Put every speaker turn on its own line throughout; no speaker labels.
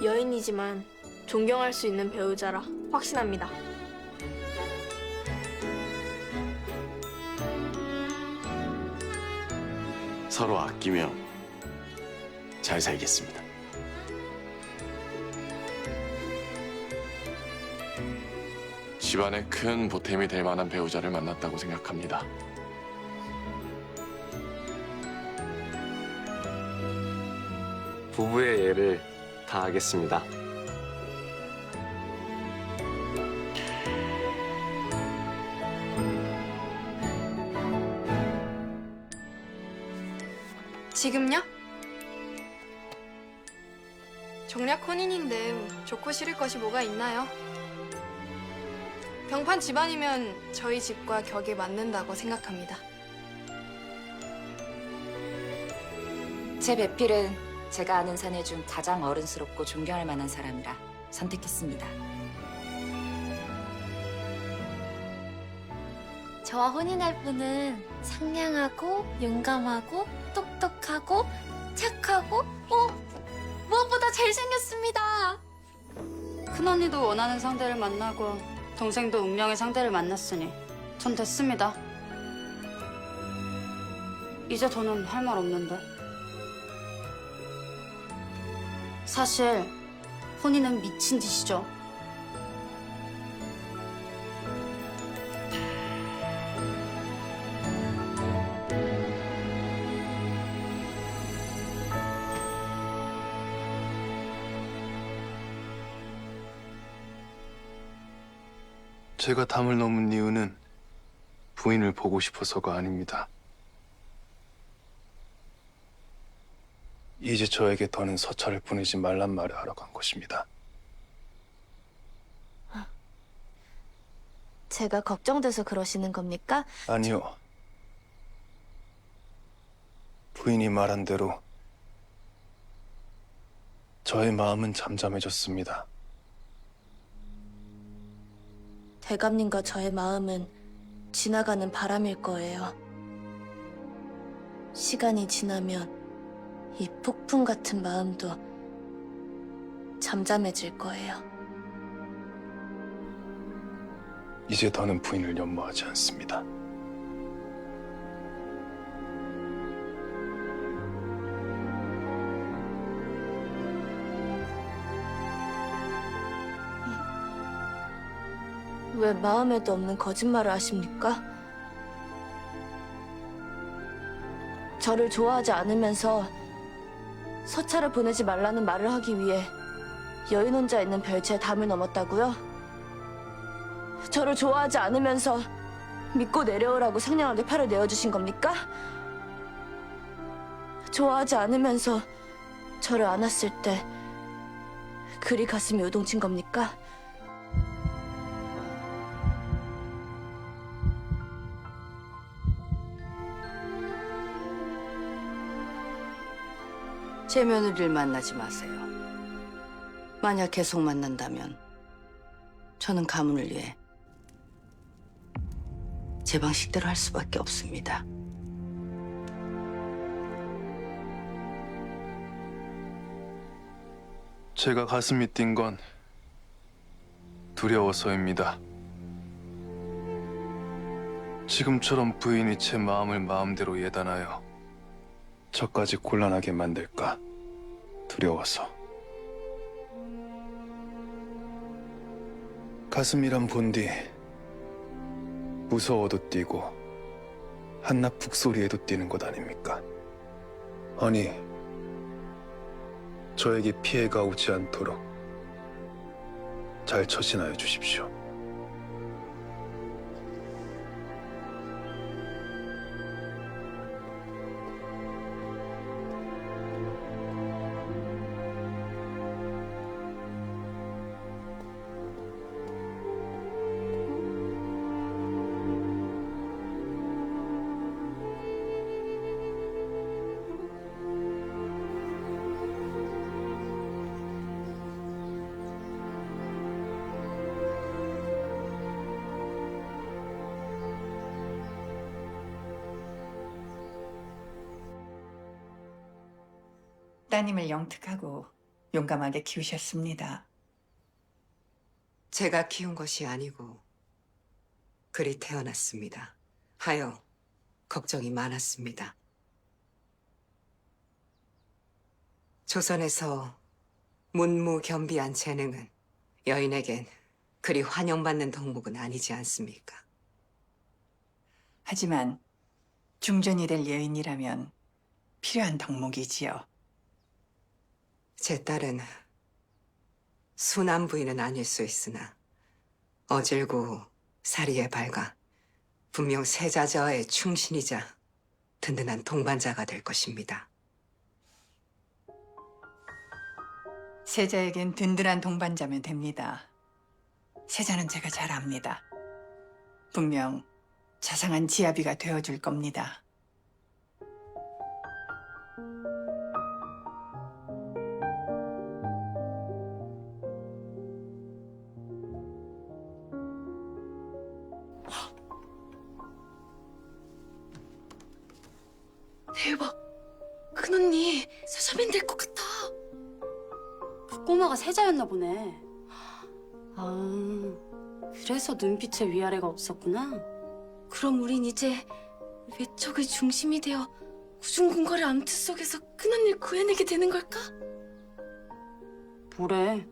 여인이지만 존경할 수 있는 배우자라 확신합니다.
서로 아끼며 잘 살겠습니다. 집안에 큰 보탬이 될 만한 배우자를 만났다고 생각합니다.
부부의 예를 다하겠습니다.
지금요? 정략 혼인인데 좋고 싫을 것이 뭐가 있나요? 병판 집안이면 저희 집과 격에 맞는다고 생각합니다.
제 배필은 제가 아는 사내 중 가장 어른스럽고 존경할 만한 사람이라 선택했습니다.
저와 혼인할 분은 상냥하고 용감하고 똑똑하고 착하고 무엇보다 잘생겼습니다.
큰언니도 원하는 상대를 만나고 동생도 운명의 상대를 만났으니 전 됐습니다. 이제 저는 할 말 없는데. 사실 혼인은 미친 짓이죠.
제가 담을 넘은 이유는 부인을 보고 싶어서가 아닙니다. 이제 저에게 더는 서찰을 보내지 말란 말을 하러 간 것입니다.
제가 걱정돼서 그러시는 겁니까?
아니요. 부인이 말한 대로 저의 마음은 잠잠해졌습니다.
대감님과 저의 마음은 지나가는 바람일 거예요. 시간이 지나면 이 폭풍 같은 마음도 잠잠해질 거예요.
이제 더는 부인을 연모하지 않습니다.
왜 마음에도 없는 거짓말을 하십니까? 저를 좋아하지 않으면서 서찰을 보내지 말라는 말을 하기 위해 여인 혼자 있는 별채에 담을 넘었다고요? 저를 좋아하지 않으면서 믿고 내려오라고 상냥하게 팔을 내어주신 겁니까? 좋아하지 않으면서 저를 안았을 때 그리 가슴이 요동친 겁니까?
제 며느리를 만나지 마세요. 만약 계속 만난다면 저는 가문을 위해 제 방식대로 할 수밖에 없습니다.
제가 가슴이 뛴 건 두려워서입니다. 지금처럼 부인이 제 마음을 마음대로 예단하여 저까지 곤란하게 만들까 두려워서. 가슴이란 본디 무서워도 뛰고 한낱 북소리에도 뛰는 것 아닙니까? 아니, 저에게 피해가 오지 않도록 잘 처신하여 주십시오.
따님을 영특하고
용감하게 키우셨습니다.
제가 키운 것이 아니고 그리 태어났습니다. 하여 걱정이 많았습니다. 조선에서 문무겸비한 재능은 여인에겐 그리 환영받는 덕목은 아니지 않습니까?
하지만 중전이 될 여인이라면 필요한 덕목이지요.
제 딸은 순한 부인은 아닐 수 있으나 어질고 사리에 밝아 분명 세자저의 충신이자 든든한 동반자가 될 것입니다.
세자에겐 든든한 동반자면 됩니다. 세자는 제가 잘 압니다. 분명 자상한 지아비가 되어줄 겁니다.
대박. 큰언니 세자맨 될 것 같아.
그 꼬마가 세자였나 보네. 아, 그래서 눈빛에 위아래가 없었구나.
그럼 우린 이제 외척의 중심이 되어 구중궁궐의 암투 속에서 큰언니를 구해내게 되는 걸까?
뭐래?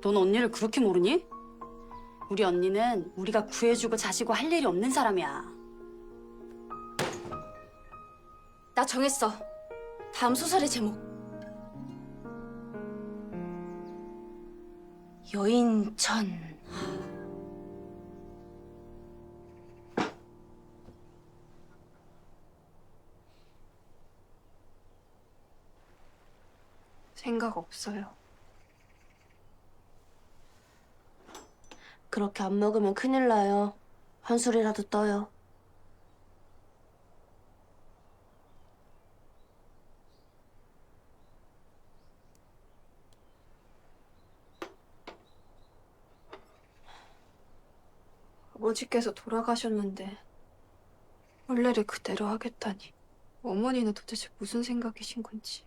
넌 언니를 그렇게 모르니? 우리 언니는 우리가 구해주고 자시고 할 일이 없는 사람이야.
나 정했어. 다음 소설의 제목. 여인천.
생각 없어요.
그렇게 안 먹으면 큰일 나요. 한술이라도 떠요.
아버지께서 돌아가셨는데 원래를 그대로 하겠다니. 어머니는 도대체 무슨 생각이신 건지.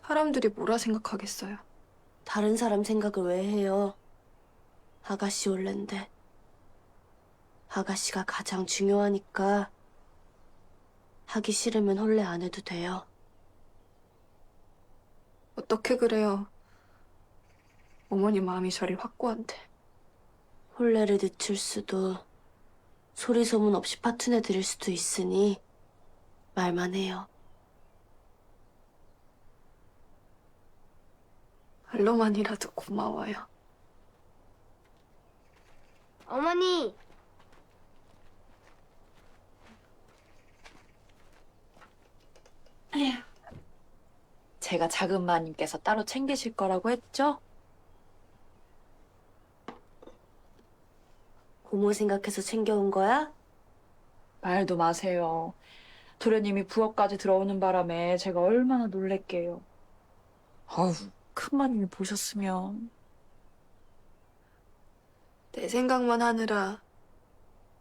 사람들이 뭐라 생각하겠어요.
다른 사람 생각을 왜 해요? 아가씨 원래인데. 아가씨가 가장 중요하니까 하기 싫으면 혼례 안 해도 돼요.
어떻게 그래요? 어머니 마음이 저리 확고한데.
혼례를 늦출 수도 소리 소문 없이 파투내 드릴 수도 있으니 말만 해요.
말로만이라도 고마워요.
어머니!
제가 작은 마님께서 따로 챙기실 거라고 했죠?
고모 생각해서 챙겨온 거야?
말도 마세요. 도련님이 부엌까지 들어오는 바람에 제가 얼마나 놀랄게요. 아우, 큰 마님이 보셨으면.
내 생각만 하느라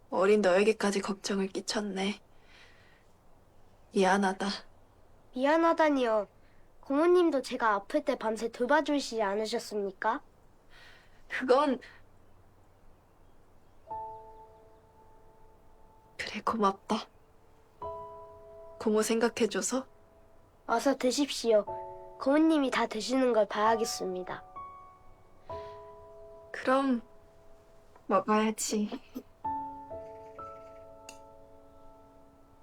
어린 너에게까지 걱정을 끼쳤네. 미안하다.
미안하다니요. 고모님도 제가 아플 때 밤새 돌봐주시지 않으셨습니까?
그건... 그래, 고맙다. 고모 생각해줘서?
어서 드십시오. 고모님이 다 드시는 걸 봐야겠습니다.
그럼 먹어야지.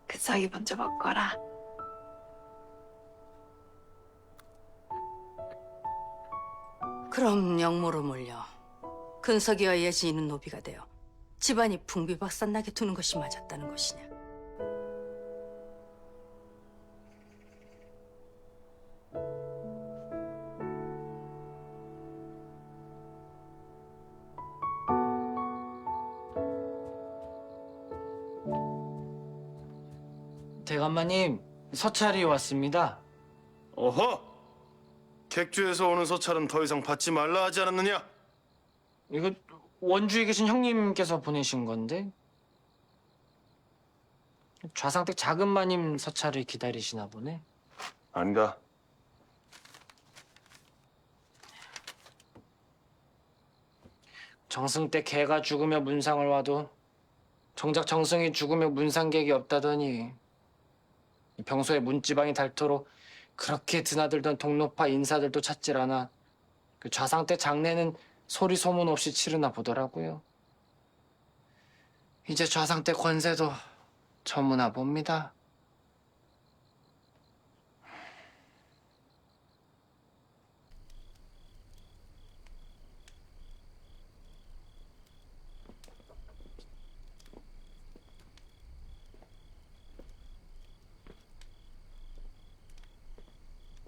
그 사이 먼저 먹거라.
그럼 영모로 몰려 근석이와 예지인은 노비가 되어 집안이 풍비박산나게 두는 것이 맞았다는 것이냐?
대감마님, 서찰이 왔습니다.
어허! 객주에서 오는 서찰은 더 이상 받지 말라 하지 않았느냐?
이거 원주에 계신 형님께서 보내신 건데 좌상댁 작은 마님 서찰을 기다리시나 보네.
안 가.
정승 때 개가 죽으며 문상을 와도 정작 정승이 죽으며 문상객이 없다더니 평소에 문지방이 닳도록 그렇게 드나들던 동로파 인사들도 찾질 않아 그 좌상 때 장례는 소리 소문 없이 치르나 보더라고요. 이제 좌상 때 권세도 저무나 봅니다.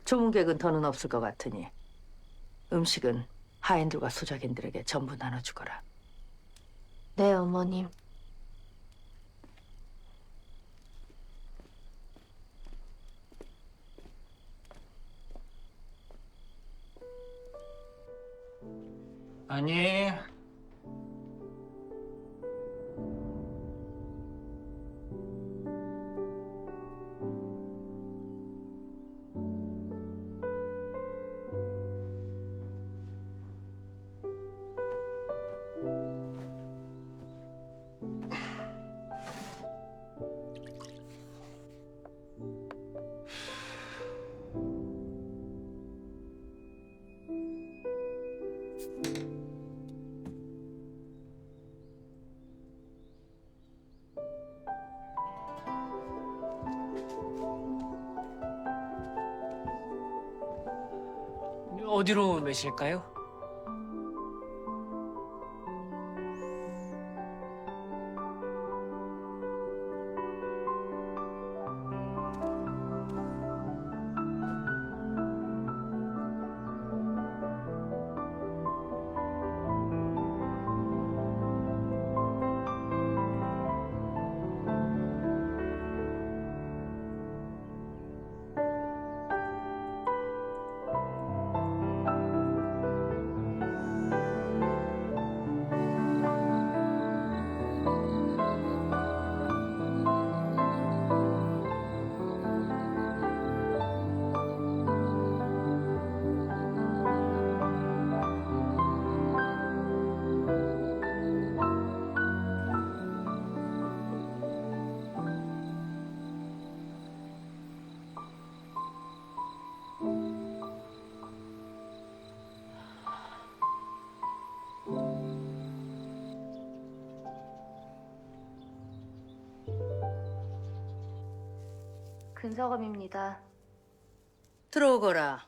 조문객은 더는 없을 것 같으니 음식은 하인들과 소작인들에게 전부 나눠주거라.
네, 어머님.
아니, 어디로 매실까요?
근서검입니다.
들어오거라.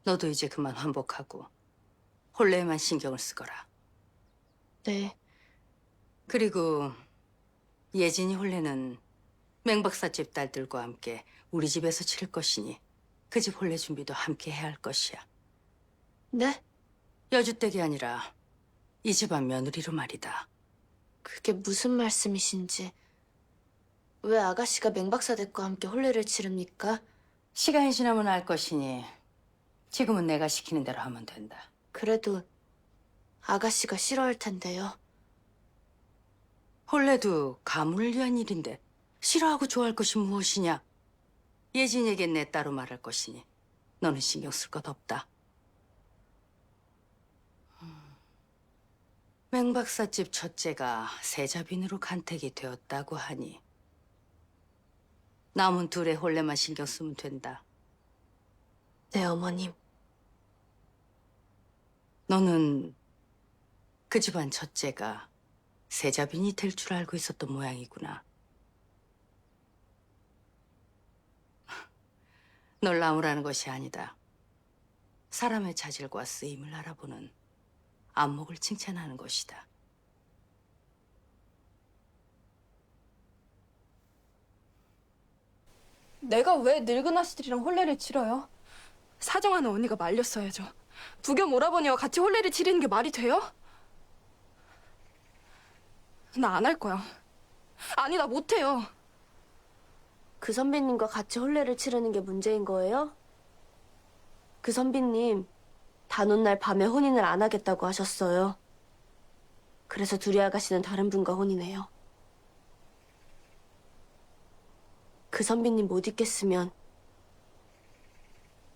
너도 이제 그만 환복하고 혼례에만 신경을 쓰거라.
네.
그리고 예진이 혼례는 맹박사집 딸들과 함께 우리 집에서 치를 것이니 그 집 혼례 준비도 함께 해야 할 것이야.
네?
여주댁이 아니라 이 집안 며느리로 말이다.
그게 무슨 말씀이신지. 왜 아가씨가 맹박사댁과 함께 혼례를 치릅니까?
시간이 지나면 알 것이니 지금은 내가 시키는 대로 하면 된다.
그래도 아가씨가 싫어할 텐데요.
혼례도 가문을 위한 일인데 싫어하고 좋아할 것이 무엇이냐? 예진에겐 내 따로 말할 것이니 너는 신경 쓸 것 없다. 맹박사집 첫째가 세자빈으로 간택이 되었다고 하니 남은 둘의 혼례만 신경 쓰면 된다.
네, 어머님.
너는 그 집안 첫째가 세자빈이 될 줄 알고 있었던 모양이구나. 널 나무라는 것이 아니다. 사람의 자질과 쓰임을 알아보는 안목을 칭찬하는 것이다.
내가 왜 늙은 아씨들이랑 혼례를 치러요? 사정하는 언니가 말렸어야죠. 부겸 오라버니와 같이 혼례를 치르는 게 말이 돼요? 나 안 할 거야. 아니, 나 못해요.
그 선비님과 같이 혼례를 치르는 게 문제인 거예요? 그 선비님 단오날 밤에 혼인을 안 하겠다고 하셨어요. 그래서 두리 아가씨는 다른 분과 혼인해요. 그 선비님 못 있겠으면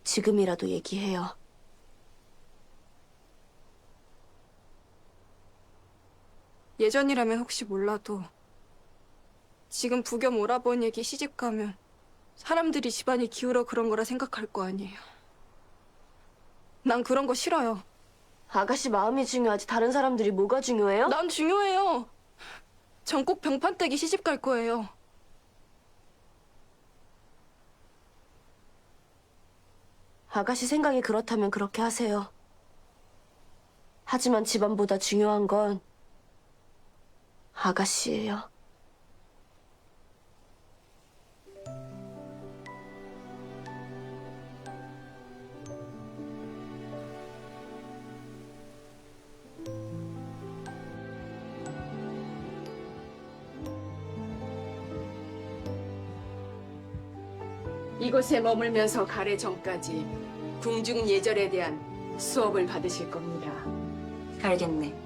지금이라도 얘기해요.
예전이라면 혹시 몰라도 지금 부겸 오라버니에게 시집 가면 사람들이 집안이 기울어 그런 거라 생각할 거 아니에요. 난 그런 거 싫어요.
아가씨 마음이 중요하지 다른 사람들이 뭐가 중요해요?
난 중요해요. 전 꼭 병판떼기 시집 갈 거예요.
아가씨 생각이 그렇다면 그렇게 하세요. 하지만 집안보다 중요한 건 아가씨예요.
이곳에 머물면서 가래 전까지 궁중 예절에 대한 수업을 받으실 겁니다.
알겠네.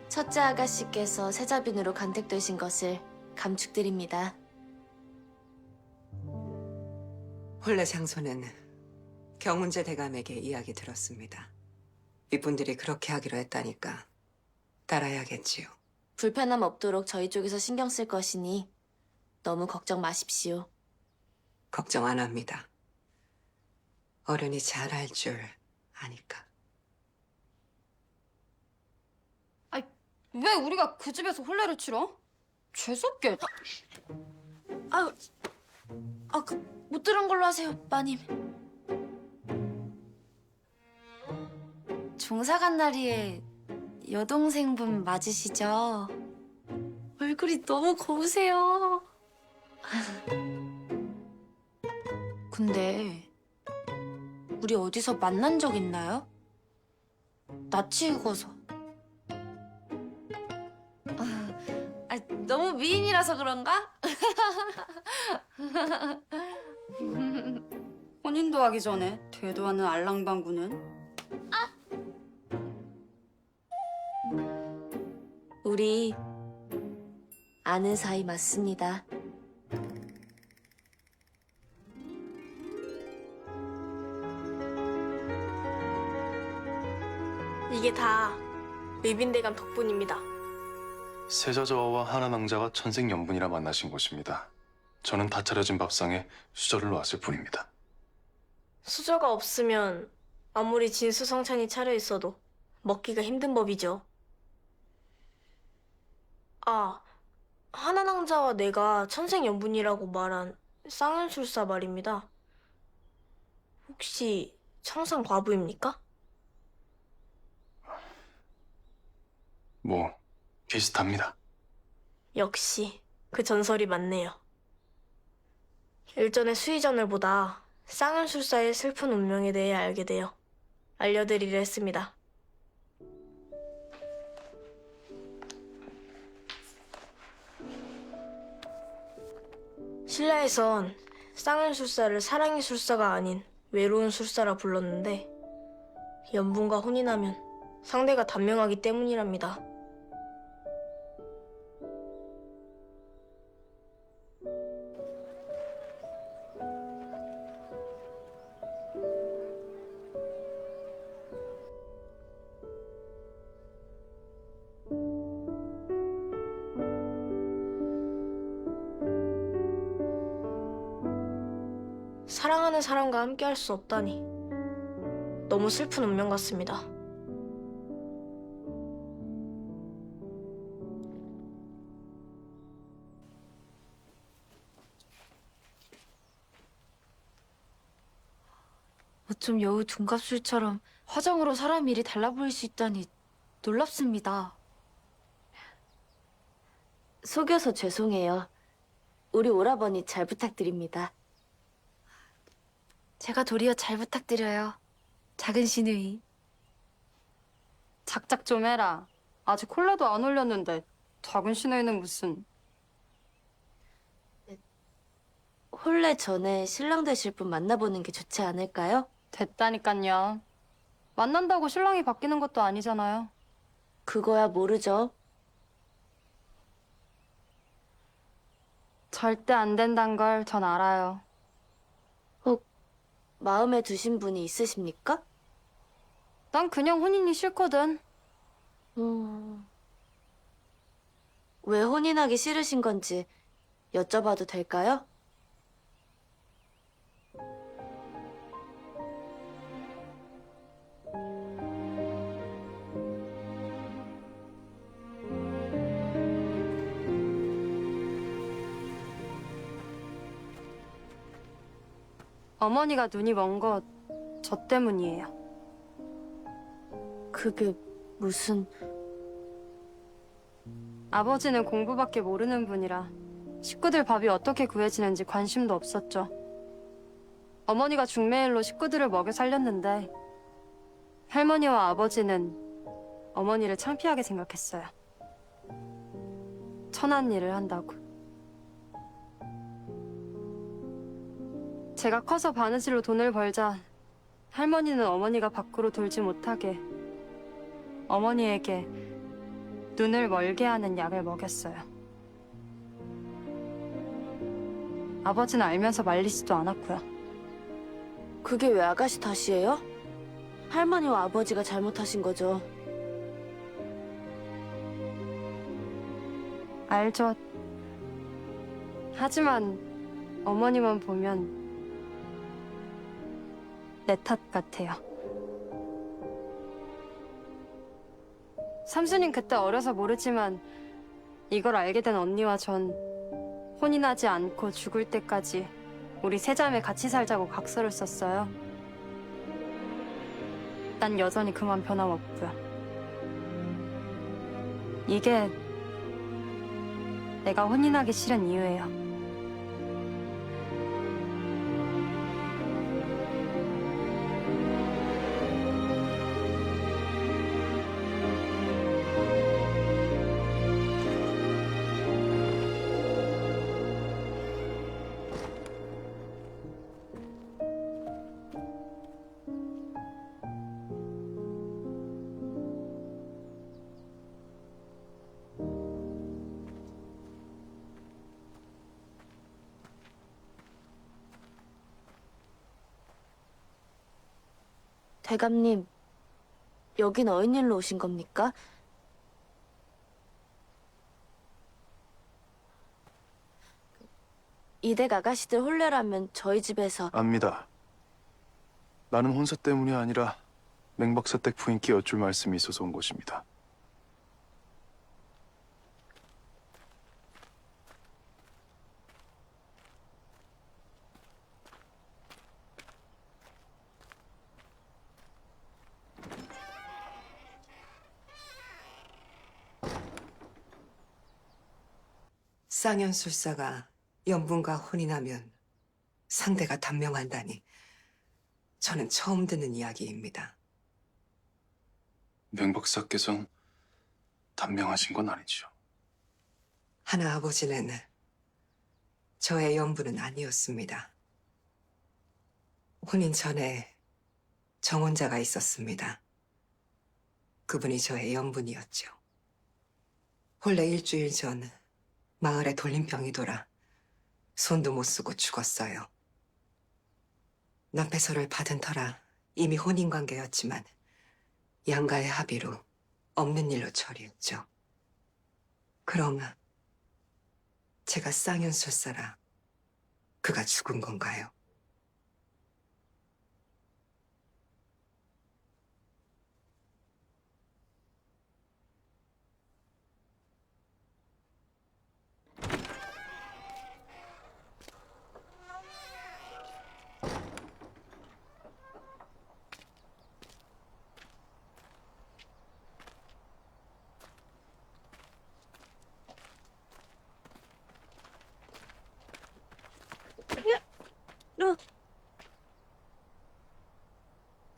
첫째 아가씨께서 세자빈으로 간택되신 것을 감축드립니다.
혼례 장소는 경운제 대감에게 이야기 들었습니다. 이분들이 그렇게 하기로 했다니까 따라야겠지요.
불편함 없도록 저희 쪽에서 신경 쓸 것이니 너무 걱정 마십시오.
걱정 안 합니다. 어른이 잘할 줄 아니까.
왜 우리가 그 집에서 혼례를 치러? 재수없게.
못 들은 걸로 하세요, 마님. 종사간 날이에 여동생분 맞으시죠? 얼굴이 너무 고우세요. 근데 우리 어디서 만난 적 있나요? 낯이 익어서. 너무 미인이라서 그런가?
혼인도 하기 전에 대도하는 알랑방구는
우리 아는 사이 맞습니다.
이게 다 의빈대감 덕분입니다.
세자저하와 하나낭자가 천생연분이라 만나신 곳입니다. 저는 다 차려진 밥상에 수저를 놓았을 뿐입니다.
수저가 없으면 아무리 진수성찬이 차려 있어도 먹기가 힘든 법이죠. 하나낭자와 내가 천생연분이라고 말한 쌍연술사 말입니다. 혹시 청산 과부입니까?
뭐 비슷합니다.
역시 그 전설이 맞네요. 일전에 수의전을 보다 쌍연술사의 슬픈 운명에 대해 알게 되어 알려드리려 했습니다. 신라에선 쌍연술사를 사랑의 술사가 아닌 외로운 술사라 불렀는데 연분과 혼인하면 상대가 단명하기 때문이랍니다. 사랑하는 사람과 함께 할 수 없다니 너무 슬픈 운명 같습니다.
어쩜 여우 둔갑술처럼 화정으로 사람 일이 달라 보일 수 있다니 놀랍습니다.
속여서 죄송해요. 우리 오라버니 잘 부탁드립니다.
제가 도리어 잘 부탁드려요. 작은 시누이.
작작 좀 해라. 아직 콜라도 안 올렸는데 작은 시누이는 무슨...
혼례 전에 신랑 되실 분 만나보는 게 좋지 않을까요?
됐다니깐요. 만난다고 신랑이 바뀌는 것도 아니잖아요.
그거야 모르죠.
절대 안 된단 걸 전 알아요.
혹 마음에 두신 분이 있으십니까?
난 그냥 혼인이 싫거든.
왜 혼인하기 싫으신 건지 여쭤봐도 될까요?
어머니가 눈이 먼 거 저 때문이에요.
그게 무슨...
아버지는 공부밖에 모르는 분이라 식구들 밥이 어떻게 구해지는지 관심도 없었죠. 어머니가 중매일로 식구들을 먹여 살렸는데 할머니와 아버지는 어머니를 창피하게 생각했어요. 천한 일을 한다고. 제가 커서 바느질로 돈을 벌자 할머니는 어머니가 밖으로 돌지 못하게 어머니에게 눈을 멀게 하는 약을 먹였어요. 아버지는 알면서 말리지도 않았고요.
그게 왜 아가씨 탓이에요? 할머니와 아버지가 잘못하신 거죠.
알죠. 하지만 어머니만 보면 내 탓 같아요. 삼순인 그때 어려서 모르지만 이걸 알게 된 언니와 전 혼인하지 않고 죽을 때까지 우리 세 자매 같이 살자고 각서를 썼어요. 난 여전히 그만 변함없고요. 이게 내가 혼인하기 싫은 이유예요.
대감님, 여긴 어인일로 오신 겁니까? 이댁 아가씨들 혼례라면 저희 집에서...
압니다. 나는 혼사 때문이 아니라 맹박사 댁 부인께 여쭐 말씀이 있어서 온 것입니다.
쌍연술사가 연분과 혼인하면 상대가 단명한다니 저는 처음 듣는 이야기입니다.
맹박사께서는 단명하신 건 아니죠.
하나 아버지는 저의 연분은 아니었습니다. 혼인 전에 정혼자가 있었습니다. 그분이 저의 연분이었죠. 본래 일주일 전 마을에 돌림병이 돌아 손도 못 쓰고 죽었어요. 납배서를 받은 터라 이미 혼인관계였지만 양가의 합의로 없는 일로 처리했죠. 그럼 제가 쌍연술사라 그가 죽은 건가요?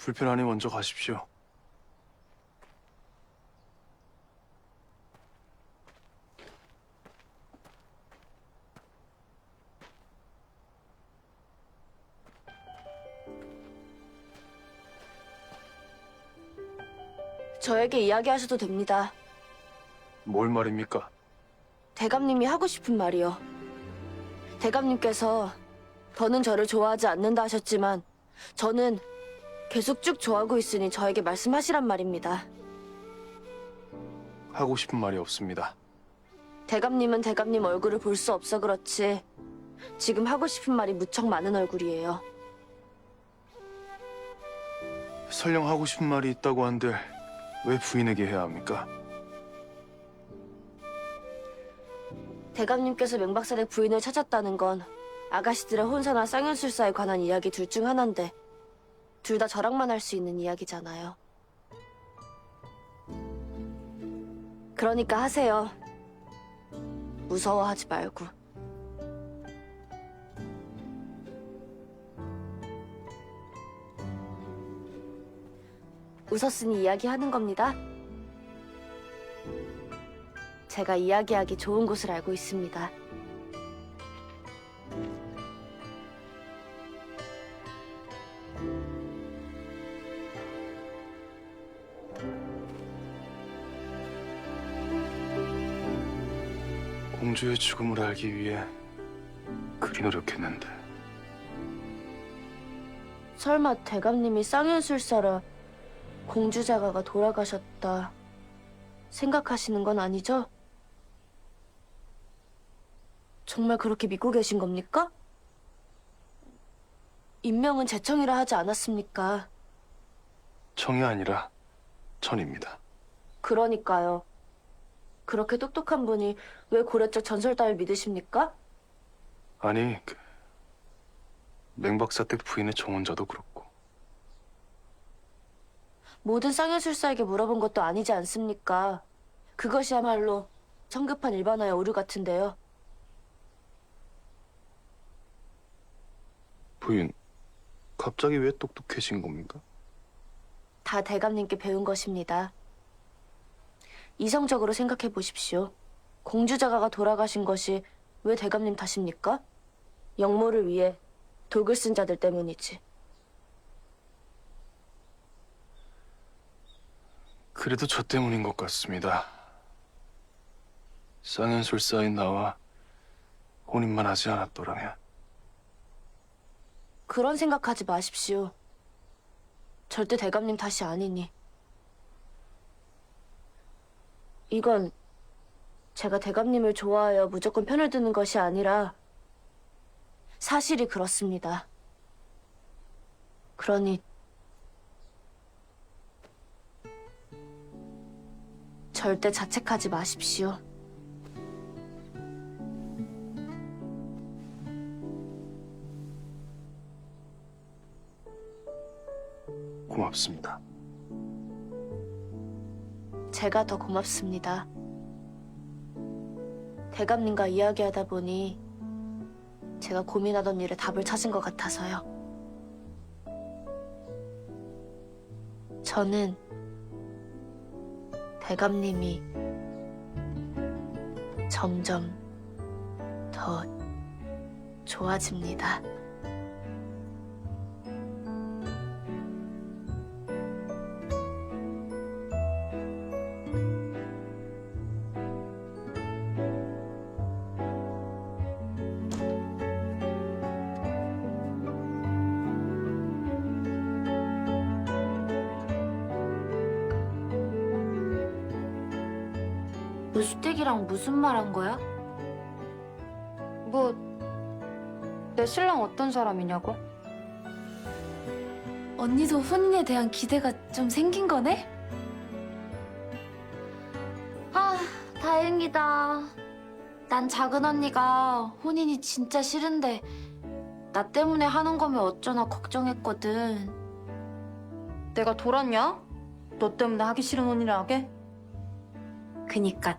불편하니 먼저 가십시오.
저에게 이야기하셔도 됩니다.
뭘 말입니까?
대감님이 하고 싶은 말이요. 대감님께서 더는 저를 좋아하지 않는다 하셨지만 저는 계속 쭉 좋아하고 있으니 저에게 말씀하시란 말입니다.
하고 싶은 말이 없습니다.
대감님은 대감님 얼굴을 볼 수 없어 그렇지 지금 하고 싶은 말이 무척 많은 얼굴이에요.
설령 하고 싶은 말이 있다고 한들 왜 부인에게 해야 합니까?
대감님께서 맹박사댁 부인을 찾았다는 건 아가씨들의 혼사나 쌍연술사에 관한 이야기 둘 중 하나인데 둘 다 저랑만 할 수 있는 이야기잖아요. 그러니까 하세요. 무서워하지 말고. 웃었으니 이야기하는 겁니다. 제가 이야기하기 좋은 곳을 알고 있습니다.
공주의 죽음을 알기 위해 그리 노력했는데
설마 대감님이 쌍연술사라 공주자가가 돌아가셨다 생각하시는 건 아니죠? 정말 그렇게 믿고 계신 겁니까? 인명은 제청이라 하지 않았습니까?
청이 아니라 천입니다.
그러니까요. 그렇게 똑똑한 분이 왜 고려적 전설 따위 믿으십니까?
아니, 맹박사댁 부인의 정혼자도 그렇고
모든 쌍연술사에게 물어본 것도 아니지 않습니까? 그것이야말로 성급한 일반화의 오류 같은데요.
부인, 갑자기 왜 똑똑해진 겁니까?
다 대감님께 배운 것입니다. 이성적으로 생각해 보십시오. 공주자가가 돌아가신 것이 왜 대감님 탓입니까? 영모를 위해 독을 쓴 자들 때문이지.
그래도 저 때문인 것 같습니다. 쌍연술사인 나와 혼인만 하지 않았더라면.
그런 생각하지 마십시오. 절대 대감님 탓이 아니니. 이건 제가 대감님을 좋아하여 무조건 편을 드는 것이 아니라 사실이 그렇습니다. 그러니 절대 자책하지 마십시오.
고맙습니다.
제가 더 고맙습니다. 대감님과 이야기하다 보니 제가 고민하던 일에 답을 찾은 것 같아서요. 저는 대감님이 점점 더 좋아집니다.
무수댁이랑 무슨 말 한 거야?
뭐, 내 신랑 어떤 사람이냐고?
언니도 혼인에 대한 기대가 좀 생긴 거네? 아, 다행이다. 난 작은 언니가 혼인이 진짜 싫은데 나 때문에 하는 거면 어쩌나 걱정했거든.
내가 돌았냐? 너 때문에 하기 싫은 혼인을 하게?
그니까.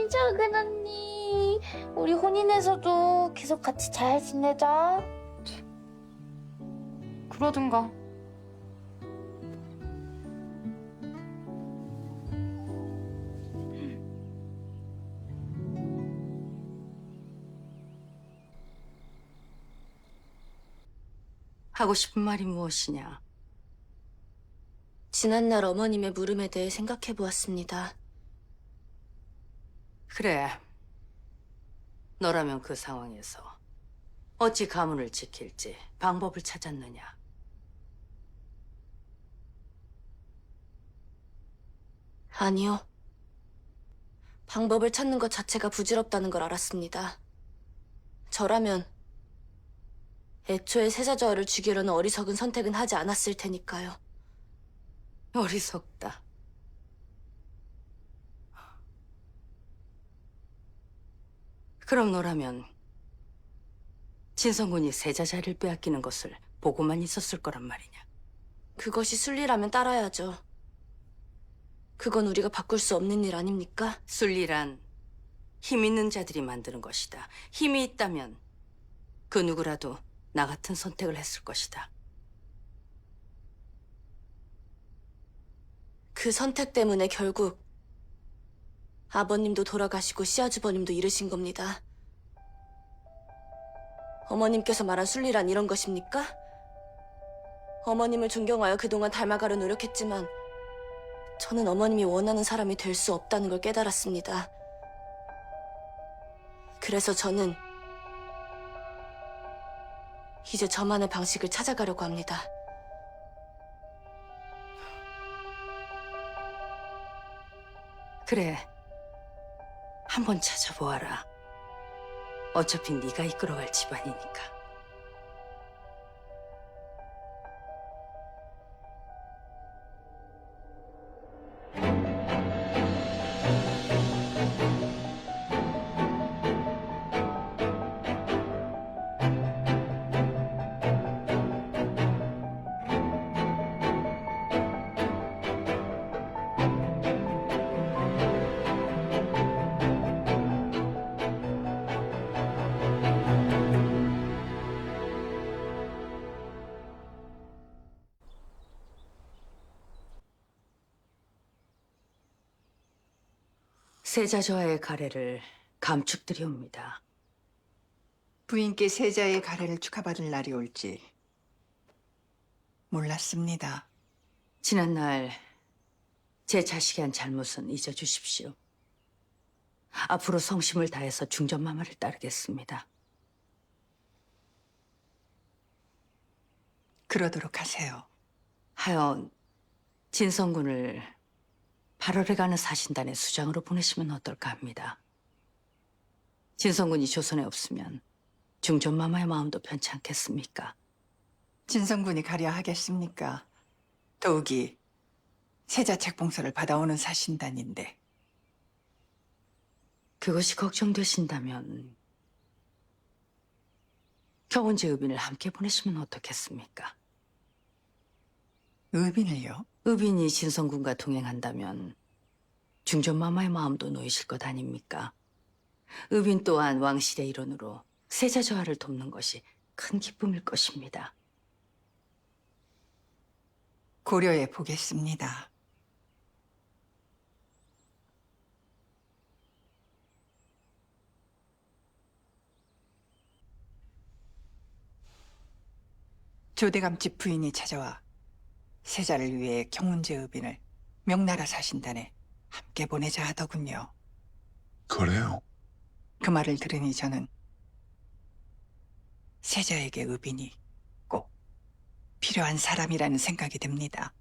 작은 언니, 우리 혼인해서도 계속 같이 잘 지내자.
그러든가.
하고 싶은 말이 무엇이냐?
지난날 어머님의 물음에 대해 생각해 보았습니다.
그래. 너라면 그 상황에서 어찌 가문을 지킬지 방법을 찾았느냐?
아니요. 방법을 찾는 것 자체가 부질없다는 걸 알았습니다. 저라면 애초에 세자저하를 죽이려는 어리석은 선택은 하지 않았을 테니까요.
어리석다. 그럼 너라면 진성군이 세자자를 빼앗기는 것을 보고만 있었을 거란 말이냐?
그것이 순리라면 따라야죠. 그건 우리가 바꿀 수 없는 일 아닙니까?
순리란 힘 있는 자들이 만드는 것이다. 힘이 있다면 그 누구라도 나 같은 선택을 했을 것이다.
그 선택 때문에 결국 아버님도 돌아가시고 시아주버님도 잃으신 겁니다. 어머님께서 말한 순리란 이런 것입니까? 어머님을 존경하여 그동안 닮아가려 노력했지만 저는 어머님이 원하는 사람이 될 수 없다는 걸 깨달았습니다. 그래서 저는 이제 저만의 방식을 찾아가려고 합니다.
그래, 한번 찾아보아라. 어차피 네가 이끌어갈 집안이니까. 세자저하의 가래를 감축드리옵니다.
부인께 세자의 가래를 축하받을 날이 올지 몰랐습니다.
지난날 제 자식이 한 잘못은 잊어주십시오. 앞으로 성심을 다해서 중전마마를 따르겠습니다.
그러도록 하세요.
하여 진성군을 8월에 가는 사신단의 수장으로 보내시면 어떨까 합니다. 진성군이 조선에 없으면 중전마마의 마음도 편치 않겠습니까?
진성군이 가려 하겠습니까? 더욱이 세자 책봉서를 받아오는 사신단인데.
그것이 걱정되신다면 경운제 의빈을 함께 보내시면 어떻겠습니까?
의빈을요?
의빈이 진성군과 동행한다면 중전마마의 마음도 놓이실 것 아닙니까? 의빈 또한 왕실의 일원으로 세자저하를 돕는 것이 큰 기쁨일 것입니다.
고려해 보겠습니다. 조대감집 부인이 찾아와 세자를 위해 경운제 의빈을 명나라 사신단에 함께 보내자 하더군요.
그래요?
그 말을 들으니 저는 세자에게 의빈이 꼭 필요한 사람이라는 생각이 듭니다.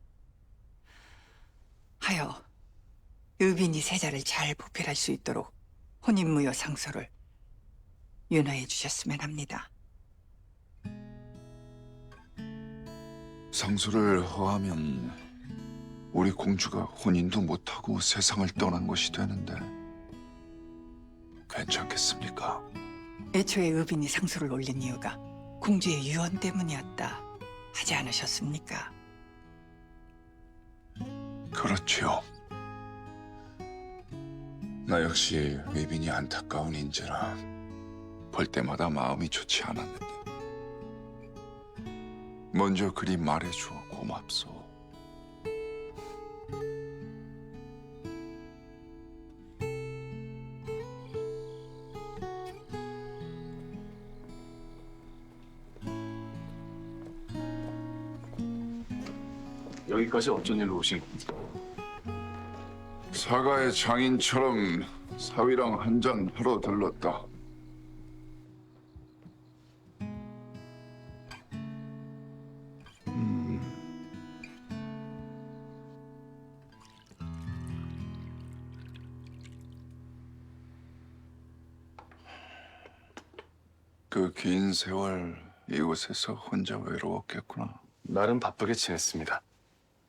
하여 의빈이 세자를 잘 보필할 수 있도록 혼인무효 상소를 윤허해 주셨으면 합니다.
상소를 허하면 우리 공주가 혼인도 못하고 세상을 떠난 것이 되는데 괜찮겠습니까?
애초에 의빈이 상소를 올린 이유가 공주의 유언 때문이었다 하지 않으셨습니까?
그렇지요. 나 역시 의빈이 안타까운 인재라 볼 때마다 마음이 좋지 않았는데 먼저 그리 말해줘 고맙소.
여기까지 어쩐 일로 오신 겁니까?
사가의 장인처럼 사위랑 한잔 하러 들렀다. 그 긴 세월 이곳에서 혼자 외로웠겠구나.
나름 바쁘게 지냈습니다.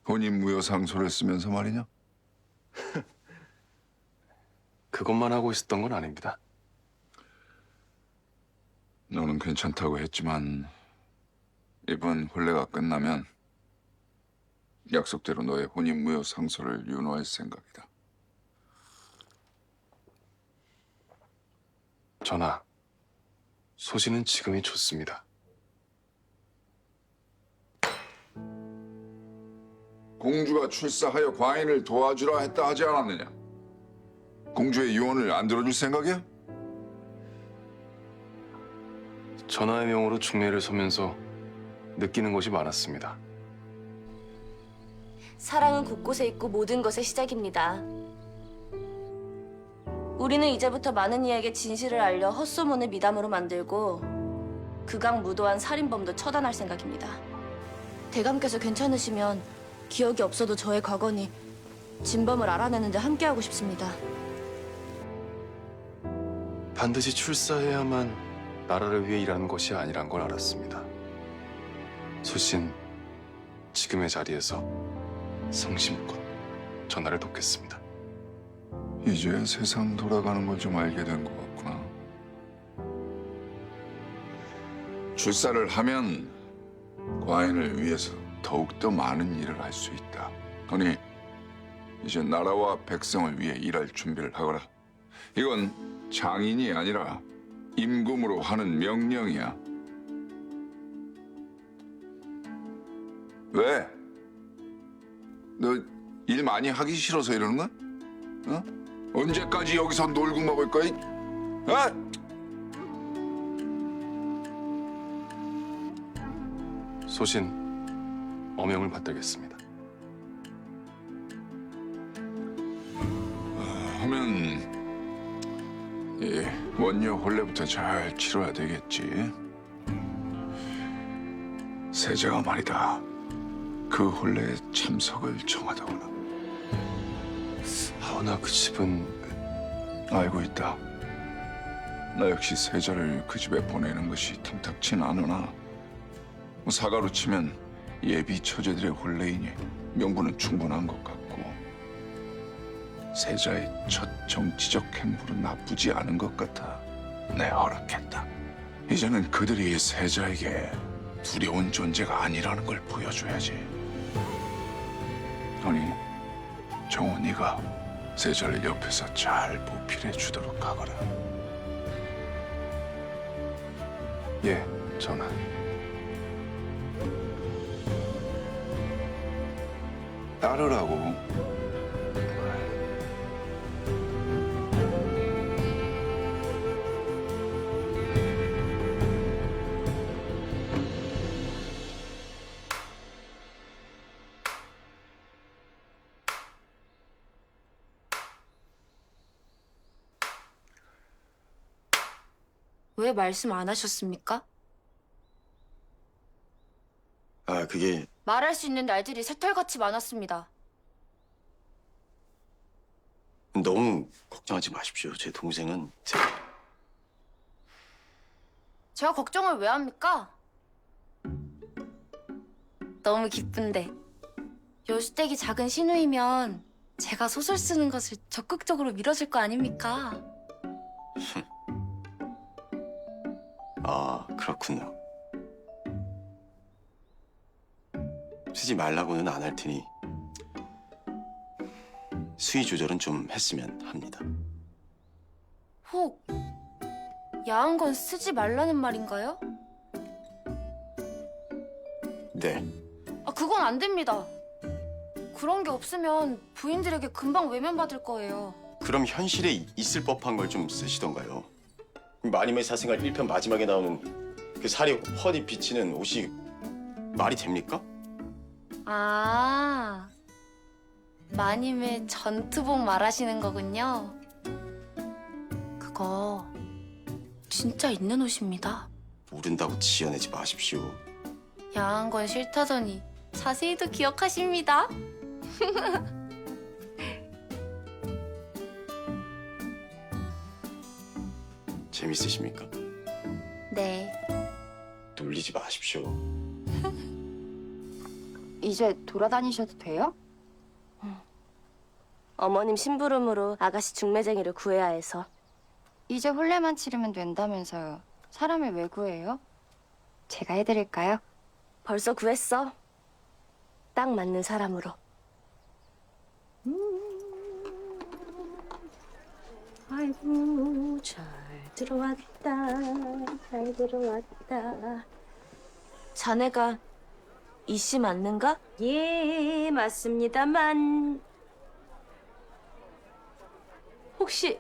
혼인무효상소를 쓰면서 말이냐?
그것만 하고 있었던 건 아닙니다.
너는 괜찮다고 했지만 이번 혼례가 끝나면 약속대로 너의 혼인무효상소를 윤호할 생각이다.
전하, 소신은 지금이 좋습니다.
공주가 출사하여 과인을 도와주라 했다 하지 않았느냐? 공주의 유언을 안 들어줄 생각이야?
전하의 명으로 중례를 서면서 느끼는 것이 많았습니다.
사랑은 곳곳에 있고 모든 것의 시작입니다. 우리는 이제부터 많은 이에게 진실을 알려 헛소문을 미담으로 만들고 극악무도한 살인범도 처단할 생각입니다. 대감께서 괜찮으시면 기억이 없어도 저의 과거니 진범을 알아내는 데 함께하고 싶습니다.
반드시 출사해야만 나라를 위해 일하는 것이 아니란 걸 알았습니다. 소신 지금의 자리에서 성심껏 전하를 돕겠습니다.
이제 세상 돌아가는 걸 좀 알게 된 것 같구나. 출사를 하면 과인을 위해서 더욱더 많은 일을 할 수 있다. 그러니 이제 나라와 백성을 위해 일할 준비를 하거라. 이건 장인이 아니라 임금으로 하는 명령이야. 왜? 너 일 많이 하기 싫어서 이러는 거야? 어? 언제까지 여기서 놀고 먹을 거야? 어?
소신 어명을 받들겠습니다.
하면 원녀 혼례부터 잘 치러야 되겠지. 세자가 말이다. 그 혼례에 참석을 정하더구나.
하오나 그 집은
알고 있다. 나 역시 세자를 그 집에 보내는 것이 탐탁진 않으나 사가로 치면 예비 처제들의 혼례이니 명분은 충분한 것 같고 세자의 첫 정치적 행보는 나쁘지 않은 것 같아. 내 허락했다. 이제는 그들이 세자에게 두려운 존재가 아니라는 걸 보여줘야지. 아니, 정호 네가 세자를 옆에서 잘 보필해 주도록 하거라.
예, 전하.
따르라고.
왜 말씀 안 하셨습니까?
그게
말할 수 있는 날들이 새털같이 많았습니다.
너무 걱정하지 마십시오. 제 동생은
제가 걱정을 왜 합니까? 너무 기쁜데. 여수댁이 작은 신우이면 제가 소설 쓰는 것을 적극적으로 밀어줄 거 아닙니까?
그렇군요. 쓰지 말라고는 안 할 테니 수위 조절은 좀 했으면 합니다.
혹 야한 건 쓰지 말라는 말인가요?
네.
아, 그건 안 됩니다. 그런 게 없으면 부인들에게 금방 외면받을 거예요.
그럼 현실에 있을 법한 걸 좀 쓰시던가요. 마님의 사생활 1편 마지막에 나오는 그 살이 훤히 비치는 옷이 말이 됩니까?
아, 마님의 전투복 말하시는 거군요. 그거 진짜 있는 옷입니다.
모른다고 지어내지 마십시오.
야한 건 싫다더니 자세히도 기억하십니다.
재밌으십니까?
네.
놀리지 마십시오.
이제 돌아다니셔도 돼요?
어머님 심부름으로 아가씨 중매쟁이를 구해야 해서.
이제 혼례만 치르면 된다면서요. 사람을 왜 구해요? 제가 해드릴까요?
벌써 구했어. 딱 맞는 사람으로. 아이고 잘 들어왔다. 잘 들어왔다. 자네가 이 씨 맞는가?
예, 맞습니다만. 혹시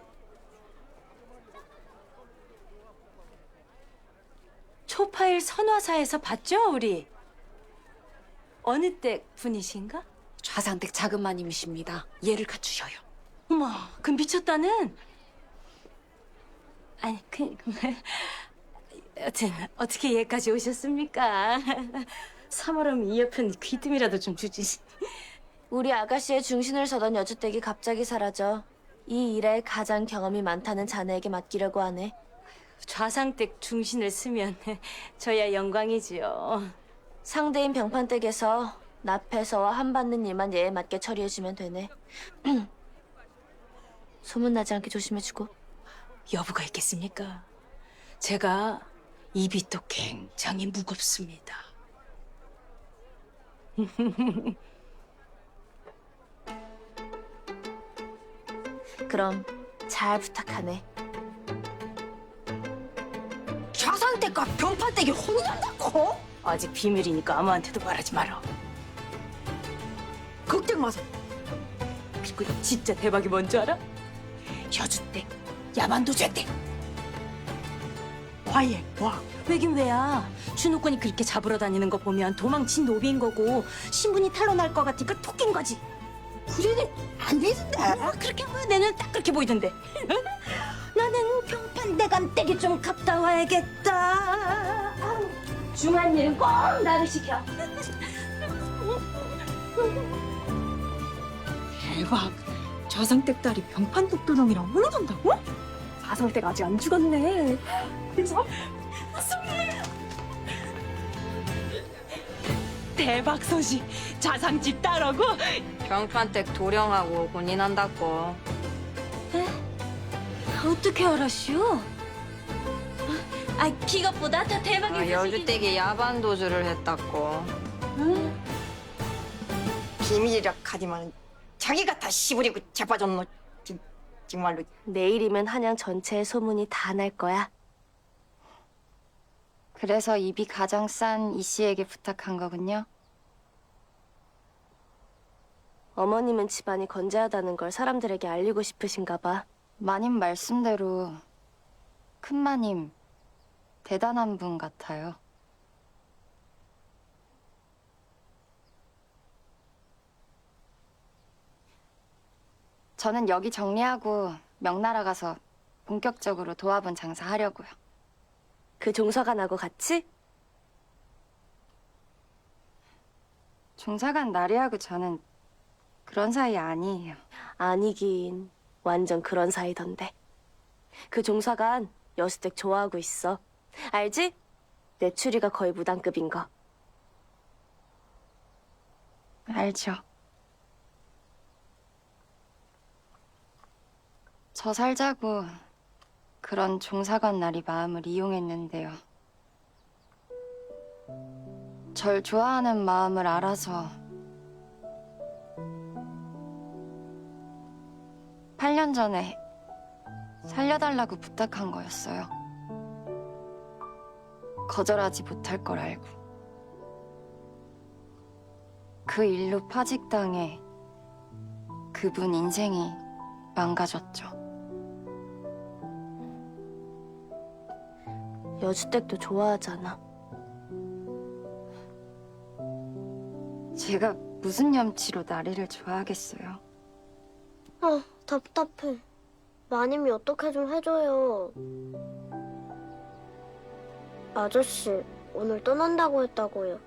초파일 선화사에서 봤죠, 우리? 어느 댁 분이신가?
좌상댁 작은 마님이십니다. 예를 갖추셔요.
어머, 그 미쳤다는? 아니, 여튼 어떻게 얘까지 오셨습니까? 3월은 이 옆은 귀뜸이라도 좀 주지.
우리 아가씨의 중신을 서던 여주댁이 갑자기 사라져 이 일에 가장 경험이 많다는 자네에게 맡기려고 하네.
좌상댁 중신을 쓰면 저야 영광이지요.
상대인 병판댁에서 납해서와 한받는 일만 예에 맞게 처리해주면 되네. 소문나지 않게 조심해주고.
여부가 있겠습니까? 제가 입이 또 굉장히 무겁습니다.
그럼 잘 부탁하네.
좌상댁과 병판댁이 혼난다고? 아직 비밀이니까 아무한테도 말하지 마라. 걱정 마세요. 그리고 진짜 대박이 뭔지 알아? 여주댁, 야만도제댁. 과일, 와. 왜긴 왜야. 준호권이 그렇게 잡으러 다니는 거 보면 도망친 노비인 거고 신분이 탄로날 것 같으니까 토끼인 거지. 그래는 안 되는데. 그렇게 하면 내는 딱 그렇게 보이던데. 나는 병판대감댁에 좀 갔다 와야겠다. 중한 일은 꼭 나를 시켜. 대박. 좌상댁 딸이 병판독도령이랑 올라간다고? 좌상댁 아직 안 죽었네. 그래서 대박 소식. 좌상집 딸하고
병판댁 도령하고 혼인한다고.
어떻게 알았슈? 아, 그것보다 더 대박인 소식이.
여주댁이 야반 도주를 했다고.
응?
비밀이라 하지만 자기가 다 시부리고 자빠졌노. 정말로.
내일이면 한양 전체에 소문이 다 날 거야.
그래서 입이 가장 싼 이 씨에게 부탁한 거군요.
어머님은 집안이 건재하다는 걸 사람들에게 알리고 싶으신가 봐.
마님 말씀대로 큰 마님 대단한 분 같아요. 저는 여기 정리하고 명나라 가서 본격적으로 도화분 장사하려고요.
그 종사관하고 같이?
종사관 나리하고 저는 그런 사이 아니에요.
아니긴 완전 그런 사이던데. 그 종사관 여수댁 좋아하고 있어. 알지? 내 추리가 거의 무당급인 거.
알죠. 저 살자고 그런 종사관 날이 마음을 이용했는데요. 절 좋아하는 마음을 알아서 8년 전에 살려달라고 부탁한 거였어요. 거절하지 못할 걸 알고. 그 일로 파직당해 그분 인생이 망가졌죠.
여주댁도 좋아하잖아.
제가 무슨 염치로 나리를 좋아하겠어요.
아, 답답해. 마님이 어떻게 좀 해줘요. 아저씨, 오늘 떠난다고 했다고요.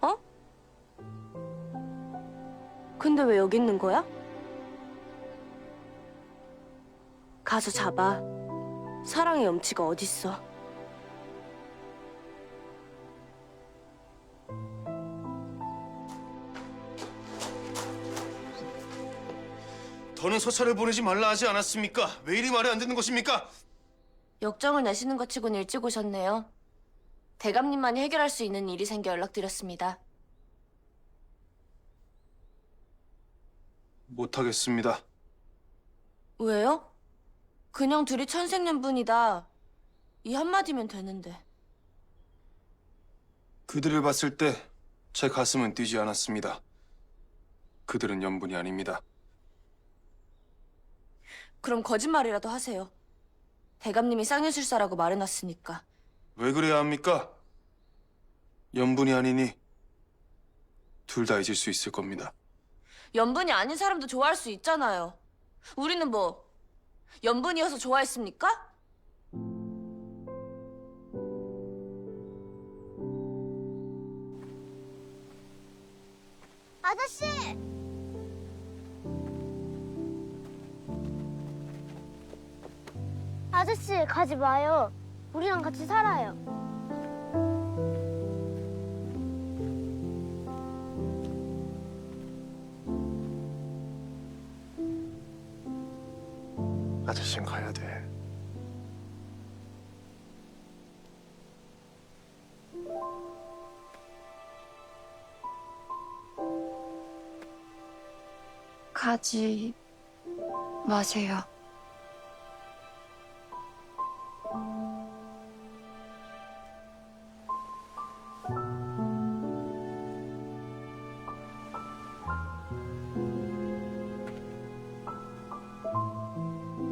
어? 근데 왜 여기 있는 거야? 가서 잡아. 사랑의 염치가 어딨어.
더는 서찰을 보내지 말라 하지 않았습니까? 왜 이리 말이 안 듣는 것입니까?
역정을 내시는 것 치곤 일찍 오셨네요. 대감님만이 해결할 수 있는 일이 생겨 연락드렸습니다.
못하겠습니다.
왜요? 그냥 둘이 천생연분이다. 이 한마디면 되는데.
그들을 봤을 때 제 가슴은 뛰지 않았습니다. 그들은 연분이 아닙니다.
그럼 거짓말이라도 하세요. 대감님이 쌍년술사라고 말해놨으니까.
왜 그래야 합니까? 연분이 아니니 둘 다 잊을 수 있을 겁니다.
연분이 아닌 사람도 좋아할 수 있잖아요. 우리는 뭐 연분이어서 좋아했습니까?
아저씨! 아저씨, 가지 마요. 우리랑 같이 살아요.
아저씨는 가야 돼.
가지 마세요.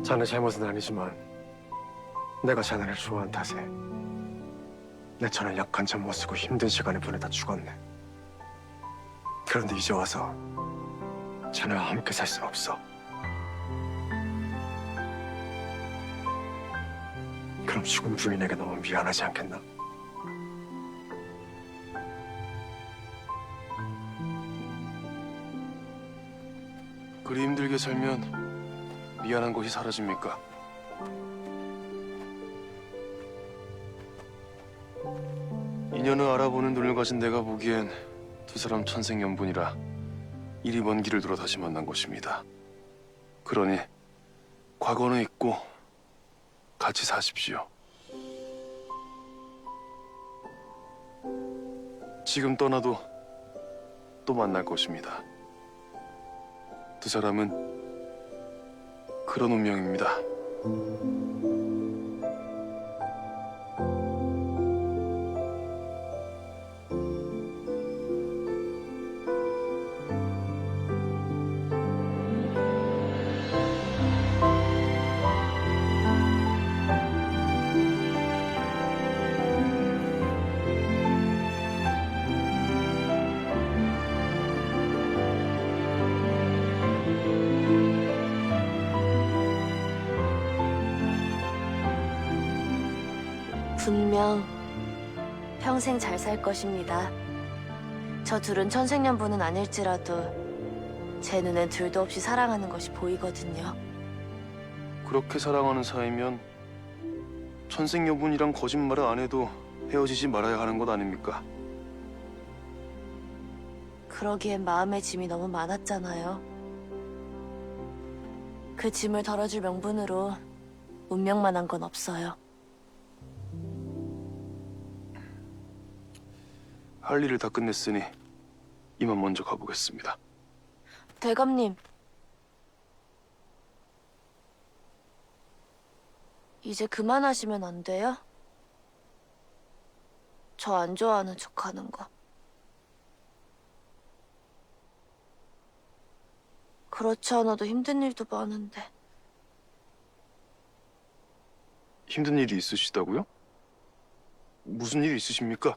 자네 잘못은 아니지만 내가 자네를 좋아한 탓에 내 차는 약한 잠 못 쓰고 힘든 시간을 보내다 죽었네. 그런데 이제 와서 자네와 함께 살 순 없어. 그럼 죽은 부인에게 너무 미안하지 않겠나?
그리 힘들게 살면 미안한 것이 사라집니까? 인연을 알아보는 눈을 가진 내가 보기엔 두 사람 천생연분이라 이리 먼 길을 돌아 다시 만난 것입니다. 그러니 과거는 잊고 같이 사십시오. 지금 떠나도 또 만날 것입니다. 두 사람은 그런 운명입니다.
분명 평생 잘 살 것입니다. 저 둘은 천생연분은 아닐지라도 제 눈엔 둘도 없이 사랑하는 것이 보이거든요.
그렇게 사랑하는 사이면 천생여분이랑 거짓말을 안 해도 헤어지지 말아야 하는 것 아닙니까?
그러기엔 마음의 짐이 너무 많았잖아요. 그 짐을 덜어줄 명분으로 운명만 한 건 없어요.
할 일을 다 끝냈으니 이만 먼저 가보겠습니다.
대감님. 이제 그만하시면 안 돼요? 저 안 좋아하는 척하는 거. 그렇지 않아도 힘든 일도 많은데.
힘든 일이 있으시다고요? 무슨 일이 있으십니까?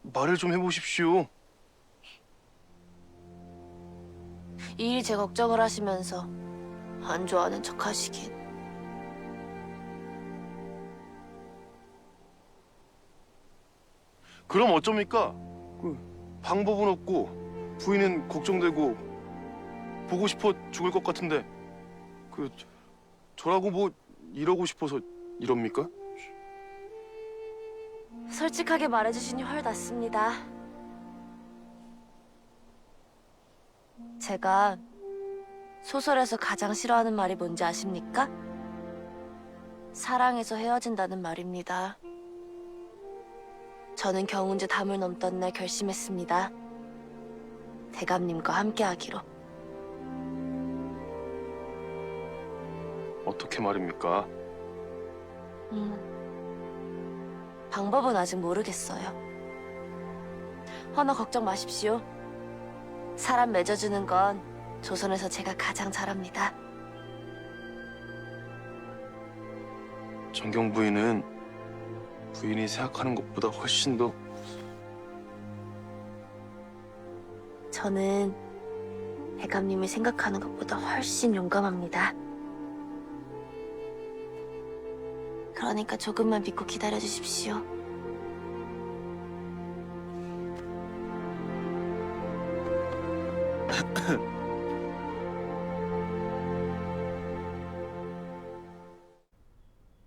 말을 좀 해보십시오.
이 일이 제 걱정을 하시면서 안 좋아하는 척 하시긴.
그럼 어쩝니까? 방법은 없고 부인은 걱정되고 보고 싶어 죽을 것 같은데 저라고 뭐 이러고 싶어서 이럽니까?
솔직하게 말해주시니 헐 낫습니다. 제가 소설에서 가장 싫어하는 말이 뭔지 아십니까? 사랑해서 헤어진다는 말입니다. 저는 경운제 담을 넘던 날 결심했습니다. 대감님과 함께하기로.
어떻게 말입니까?
방법은 아직 모르겠어요. 허나 걱정 마십시오. 사람 맺어주는 건 조선에서 제가 가장 잘합니다.
정경 부인은 부인이 생각하는 것보다 훨씬 더
저는 대감님이 생각하는 것보다 훨씬 용감합니다. 그러니까 조금만 믿고 기다려주십시오.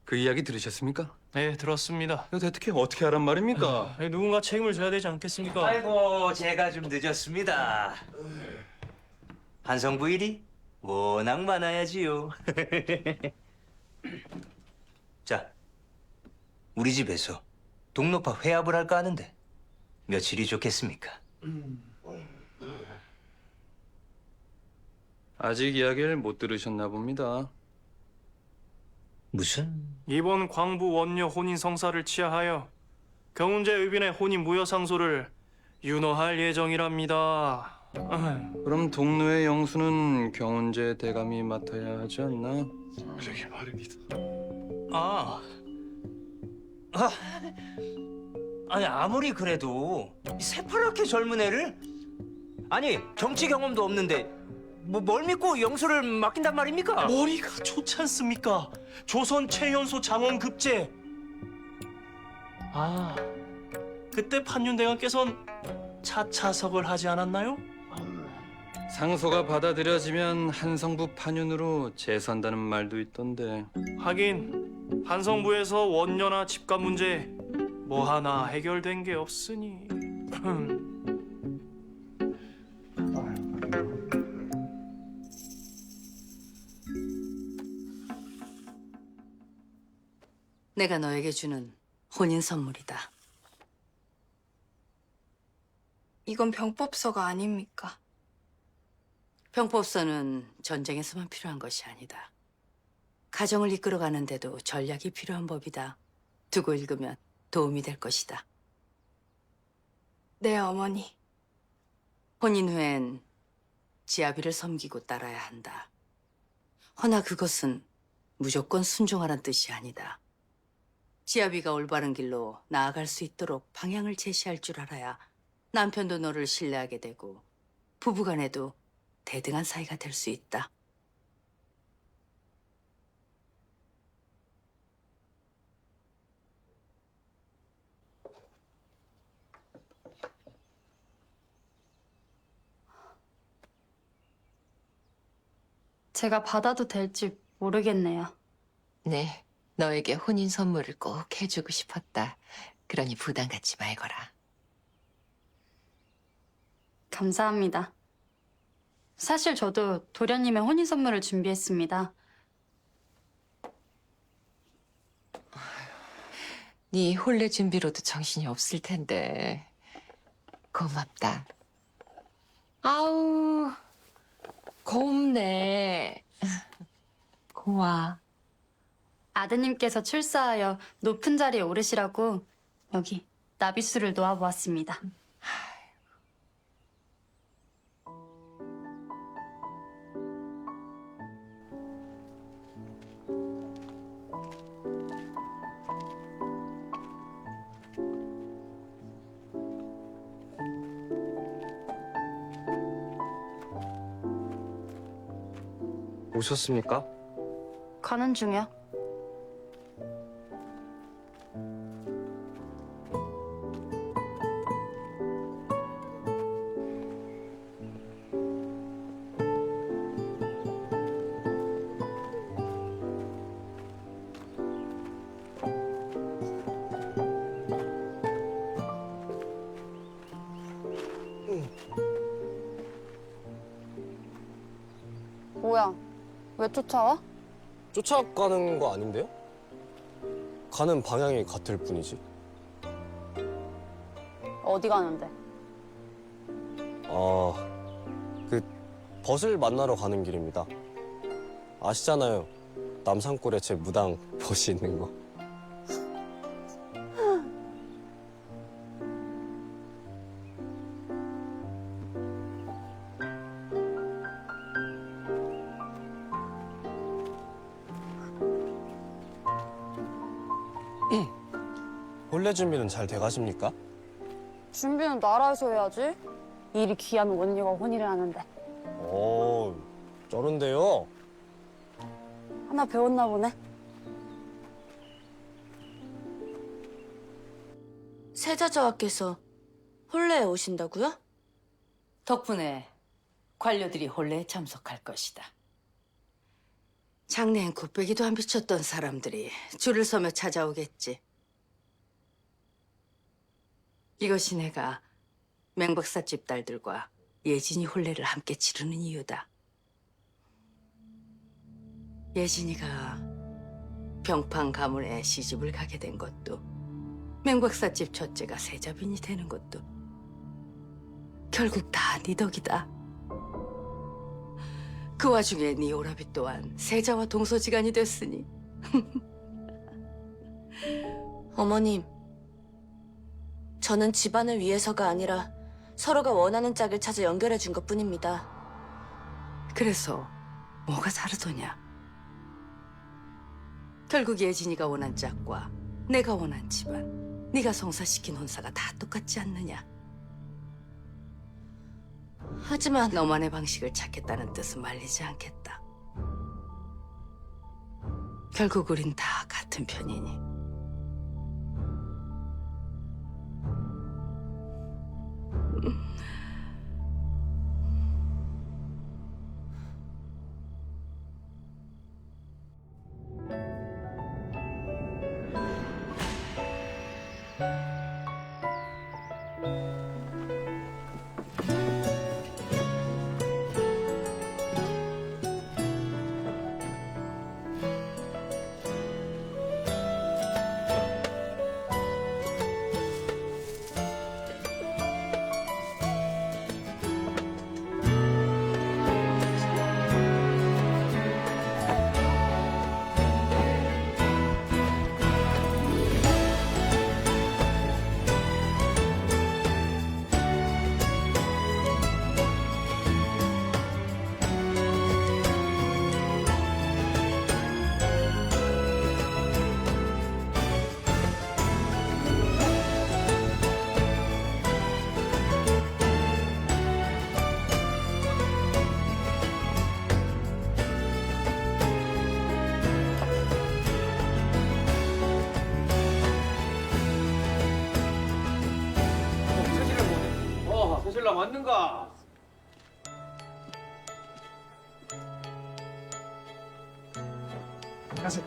그 이야기 들으셨습니까?
네, 들었습니다.
대특히 어떻게 하란 말입니까?
누군가 책임을 져야 되지 않겠습니까?
아이고, 제가 좀 늦었습니다. 한성부 일이 워낙 많아야지요. 자, 우리 집에서 동로파 회합을 할까 하는데 며칠이 좋겠습니까?
아직 이야기를 못 들으셨나 봅니다.
무슨?
이번 광부 원녀 혼인 성사를 치하하여 경운제 의빈의 혼인 무효상소를 윤허할 예정이랍니다.
그럼 동로의 영수는 경운제 대감이 맡아야 하지 않나?
저기 말입니다.
아니 아무리 그래도 이 새파랗게 젊은 애를 아니 정치 경험도 없는데 뭘 믿고 영수를 맡긴단 말입니까?
머리가 좋지 않습니까? 조선 최연소 장원 급제. 그때 판윤대감께서는 차차석을 하지 않았나요?
상소가 받아들여지면 한성부 판윤으로 재선다는 말도 있던데.
하긴 한성부에서 원녀나 집값 문제 뭐 하나 해결된 게 없으니.
내가 너에게 주는 혼인 선물이다.
이건 병법서가 아닙니까?
병법서는 전쟁에서만 필요한 것이 아니다. 가정을 이끌어가는데도 전략이 필요한 법이다. 두고 읽으면 도움이 될 것이다.
네, 어머니.
혼인 후엔 지아비를 섬기고 따라야 한다. 허나 그것은 무조건 순종하란 뜻이 아니다. 지아비가 올바른 길로 나아갈 수 있도록 방향을 제시할 줄 알아야 남편도 너를 신뢰하게 되고 부부간에도 대등한 사이가 될 수 있다.
제가 받아도 될지 모르겠네요.
네, 너에게 혼인 선물을 꼭 해주고 싶었다. 그러니 부담 갖지 말거라.
감사합니다. 사실 저도 도련님의 혼인 선물을 준비했습니다.
네 혼례 준비로도 정신이 없을 텐데. 고맙다. 아우, 곱네. 고와.
아드님께서 출사하여 높은 자리에 오르시라고 여기 나비수를 놓아보았습니다.
오셨습니까?
가는 중이야. 뭐야? 왜 쫓아와?
쫓아가는 거 아닌데요? 가는 방향이 같을 뿐이지.
어디 가는데?
그 벗을 만나러 가는 길입니다. 아시잖아요. 남산골에 제 무당 벗이 있는 거. 혼례 준비는 잘 돼가십니까?
준비는 나라에서 해야지. 일이 귀하면 언니가 혼인을 하는데.
쩌른데요.
하나 배웠나 보네.
세자저하께서 혼례에 오신다고요?
덕분에 관료들이 혼례에 참석할 것이다. 장래엔 곱빼기도 안 비쳤던 사람들이 줄을 서며 찾아오겠지. 이것이 내가 맹박사집 딸들과 예진이 혼례를 함께 치르는 이유다. 예진이가 병판 가문에 시집을 가게 된 것도, 맹박사집 첫째가 세자빈이 되는 것도 결국 다 네 덕이다. 그 와중에 네 오라비 또한 세자와 동서지간이 됐으니.
어머님, 저는 집안을 위해서가 아니라 서로가 원하는 짝을 찾아 연결해 준 것뿐입니다.
그래서 뭐가 다르더냐? 결국 예진이가 원한 짝과 내가 원한 집안, 네가 성사시킨 혼사가 다 똑같지 않느냐?
하지만
너만의 방식을 찾겠다는 뜻은 말리지 않겠다. 결국 우린 다 같은 편이니.
새신랑 맞는가?
가세요.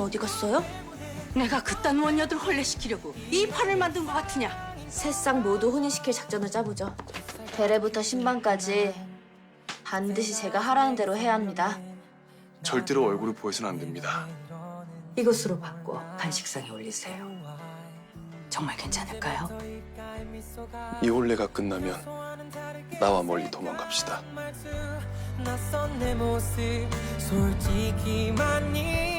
어디 갔어요?
내가 그딴 원녀들 혼례시키려고 이 판을 만든 것 같으냐?
세 쌍 모두 혼인시킬 작전을 짜보죠. 배례부터 신방까지 반드시 제가 하라는 대로 해야 합니다.
절대로 얼굴을 보여서는 안 됩니다.
이것으로 바꿔 간식상에 올리세요. 정말 괜찮을까요?
이 혼례가 끝나면 나와 멀리 도망갑시다.
낯선 내 모습 솔직히 많이